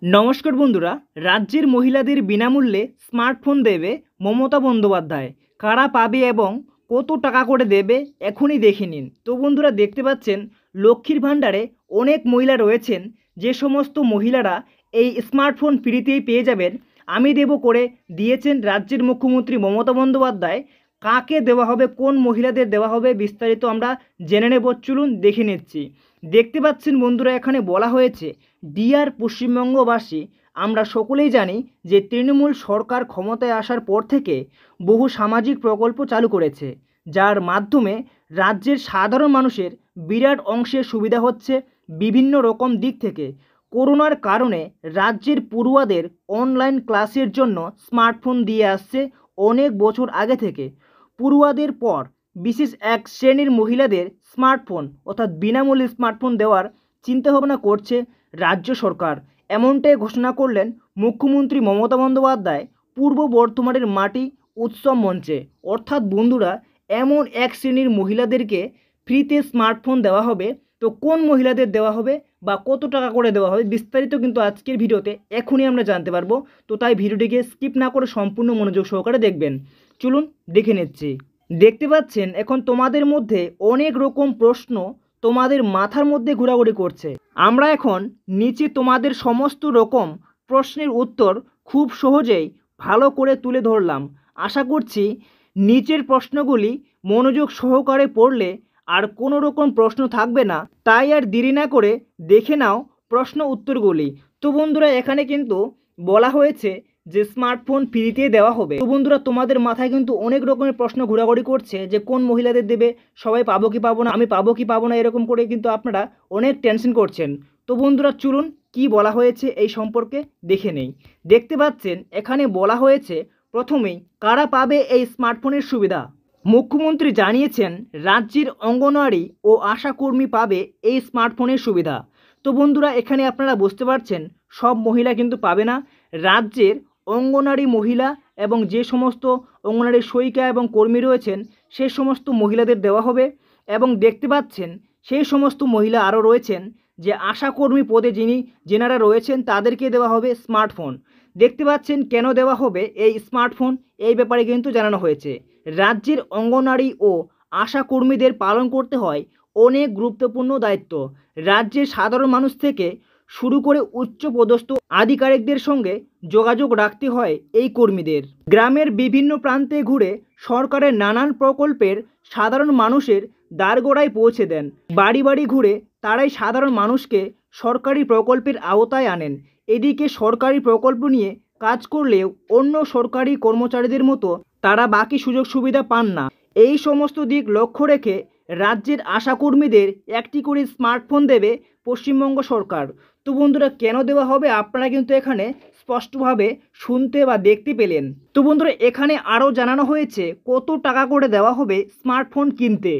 নমস্কার বন্ধুরা, রাজ্যের মহিলাদের বিনামূল্যে স্মার্টফোন দেবে মমতা বন্দ্যোপাধ্যায়। কারা পাবে এবং কত টাকা করে দেবে এখনই দেখে নিন। তো বন্ধুরা, দেখতে পাচ্ছেন লক্ষ্মীর ভাণ্ডারে অনেক মহিলা রয়েছেন। যে সমস্ত মহিলারা এই স্মার্টফোন ফ্রিতেই পেয়ে যাবেন, আমি দেব করে দিয়েছেন রাজ্যের মুখ্যমন্ত্রী মমতা বন্দ্যোপাধ্যায়। কাকে দেওয়া হবে, কোন মহিলাদের দেওয়া হবে, বিস্তারিত আমরা জেনে নেব। চলুন দেখে নিচ্ছি। দেখতে পাচ্ছেন বন্ধুরা, এখানে বলা হয়েছে, ডিয়ার পশ্চিমবঙ্গবাসী, আমরা সকলেই জানি যে তৃণমূল সরকার ক্ষমতায় আসার পর থেকে বহু সামাজিক প্রকল্প চালু করেছে, যার মাধ্যমে রাজ্যের সাধারণ মানুষের বিরাট অংশের সুবিধা হচ্ছে বিভিন্ন রকম দিক থেকে। করোনার কারণে রাজ্যের পড়ুয়াদের অনলাইন ক্লাসের জন্য স্মার্টফোন দিয়ে আসছে অনেক বছর আগে থেকে। পড়ুয়াদের পর বিশেষ এক শ্রেণীর মহিলাদের স্মার্টফোন অর্থাৎ বিনামূল্যে স্মার্টফোন দেওয়ার চিন্তাভাবনা করছে রাজ্য সরকার। এমনটাই ঘোষণা করলেন মুখ্যমন্ত্রী মমতা বন্দ্যোপাধ্যায় পূর্ব বর্ধমানের মাটি উৎসব মঞ্চে। অর্থাৎ বন্ধুরা, এমন এক শ্রেণীর মহিলাদেরকে ফ্রিতে স্মার্টফোন দেওয়া হবে। তো কোন মহিলাদের দেওয়া হবে বা কত টাকা করে দেওয়া হবে, বিস্তারিত কিন্তু আজকের ভিডিওতে এখনই আমরা জানতে পারবো। তো তাই ভিডিওটিকে স্কিপ না করে সম্পূর্ণ মনোযোগ সহকারে দেখবেন। চলুন দেখে নিচ্ছি। দেখতে পাচ্ছেন এখন তোমাদের মধ্যে অনেক রকম প্রশ্ন তোমাদের মাথার মধ্যে ঘোরাঘুরি করছে। আমরা এখন নিচে তোমাদের সমস্ত রকম প্রশ্নের উত্তর খুব সহজেই ভালো করে তুলে ধরলাম। আশা করছি নিচের প্রশ্নগুলি মনোযোগ সহকারে পড়লে আর কোনো রকম প্রশ্ন থাকবে না। তাই আর দেরি না করে দেখে নাও প্রশ্ন উত্তরগুলি। তো বন্ধুরা, এখানে কিন্তু বলা হয়েছে যে স্মার্টফোন ফ্রিতে দেওয়া হবে। তো বন্ধুরা, তোমাদের মাথায় কিন্তু অনেক রকমের প্রশ্ন ঘোরাঘুরি করছে যে কোন মহিলাদের দেবে, সবাই পাবো কি পাবো না, আমি পাবো কি পাবো না, এরকম করে কিন্তু আপনারা অনেক টেনশন করছেন। তো বন্ধুরা, চলুন কি বলা হয়েছে এই সম্পর্কে দেখে নেই। দেখতে পাচ্ছেন এখানে বলা হয়েছে প্রথমেই কারা পাবে এই স্মার্টফোনের সুবিধা। মুখ্যমন্ত্রী জানিয়েছেন রাজ্যের অঙ্গনওয়াড়ি ও আশাকর্মী পাবে এই স্মার্টফোনের সুবিধা। তো বন্ধুরা, এখানে আপনারা বুঝতে পারছেন সব মহিলা কিন্তু পাবে না। রাজ্যের অঙ্গনওয়াড়ি মহিলা এবং যে সমস্ত অঙ্গনওয়াড়ি সহায়িকা এবং কর্মী রয়েছেন সেই সমস্ত মহিলাদের দেওয়া হবে। এবং দেখতে পাচ্ছেন সেই সমস্ত মহিলা আরও রয়েছেন যে আশাকর্মী পদে যেনারা রয়েছেন তাদেরকে দেওয়া হবে স্মার্টফোন। দেখতে পাচ্ছেন কেন দেওয়া হবে এই স্মার্টফোন, এই ব্যাপারে কিন্তু জানানো হয়েছে। রাজ্যের অঙ্গনওয়াড়ি ও আশা কর্মীদের পালন করতে হয় অনেক গুরুত্বপূর্ণ দায়িত্ব। রাজ্যের সাধারণ মানুষ থেকে শুরু করে উচ্চপদস্থ আধিকারিকদের সঙ্গে যোগাযোগ রাখতে হয় এই কর্মীদের। গ্রামের বিভিন্ন প্রান্তে ঘুরে সরকারের নানান প্রকল্পের সাধারণ মানুষের দ্বারগোড়ায় পৌঁছে দেন। বাড়ি বাড়ি ঘুরে তারাই সাধারণ মানুষকে সরকারি প্রকল্পের আওতায় আনেন। এদিকে সরকারি প্রকল্প নিয়ে কাজ করলেও অন্য সরকারি কর্মচারীদের মতো তারা বাকি সুযোগ সুবিধা পান না। এই সমস্ত দিক লক্ষ্য রেখে রাজ্যের আশাকর্মীদের একটি করে স্মার্টফোন দেবে পশ্চিমবঙ্গ সরকার। তো বন্ধুরা, কেন দেওয়া হবে আপনারা কিন্তু এখানে স্পষ্টভাবে শুনতে বা দেখতে পেলেন। তো বন্ধুরা, এখানে আরও জানানো হয়েছে কত টাকা করে দেওয়া হবে স্মার্টফোন কিনতে।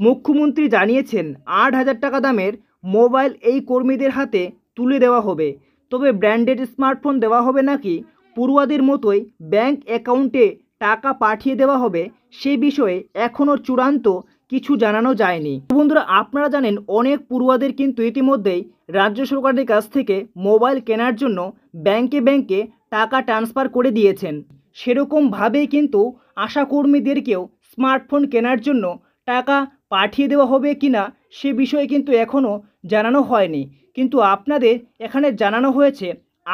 মুখ্যমন্ত্রী জানিয়েছেন 8,000 টাকা দামের মোবাইল এই কর্মীদের হাতে তুলে দেওয়া হবে। তবে ব্র্যান্ডেড স্মার্টফোন দেওয়া হবে নাকি পড়ুয়াদের মতোই ব্যাংক অ্যাকাউন্টে টাকা পাঠিয়ে দেওয়া হবে, সে বিষয়ে এখনও চূড়ান্ত কিছু জানানো যায়নি। বন্ধুরা, আপনারা জানেন অনেক পড়ুয়াদের কিন্তু ইতিমধ্যেই রাজ্য সরকারের কাছ থেকে মোবাইল কেনার জন্য ব্যাংকে ব্যাংকে টাকা ট্রান্সফার করে দিয়েছেন। সেরকমভাবেই কিন্তু আশাকর্মীদেরকেও স্মার্টফোন কেনার জন্য টাকা পাঠিয়ে দেওয়া হবে কিনা সে বিষয়ে কিন্তু এখনও জানানো হয়নি। কিন্তু আপনাদের এখানে জানানো হয়েছে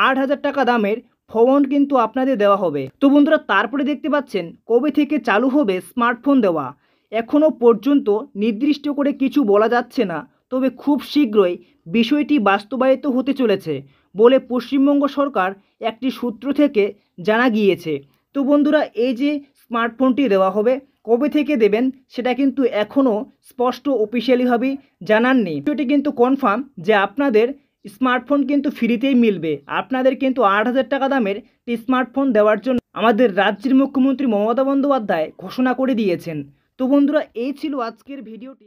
8,000 টাকা দামের ফোন কিন্তু আপনাদের দেওয়া হবে। তো বন্ধুরা, তারপরে দেখতে পাচ্ছেন কবে থেকে চালু হবে স্মার্টফোন দেওয়া এখনও পর্যন্ত নির্দিষ্ট করে কিছু বলা যাচ্ছে না। তবে খুব শীঘ্রই বিষয়টি বাস্তবায়িত হতে চলেছে বলে পশ্চিমবঙ্গ সরকার একটি সূত্র থেকে জানা গিয়েছে। তো বন্ধুরা, এই যে স্মার্টফোনটি দেওয়া হবে কবে থেকে দেবেন সেটা কিন্তু এখনও স্পষ্ট অফিসিয়ালিভাবে জানাননি। বিষয়টি কিন্তু কনফার্ম যে আপনাদের স্মার্টফোন কিন্তু ফ্রিতেই মিলবে। আপনাদের কিন্তু 8,000 টাকা দামের স্মার্টফোন দেওয়ার জন্য আমাদের রাজ্যের মুখ্যমন্ত্রী মমতা বন্দ্যোপাধ্যায় ঘোষণা করে দিয়েছেন। তো বন্ধুরা, এই ছিল আজকের ভিডিওটি।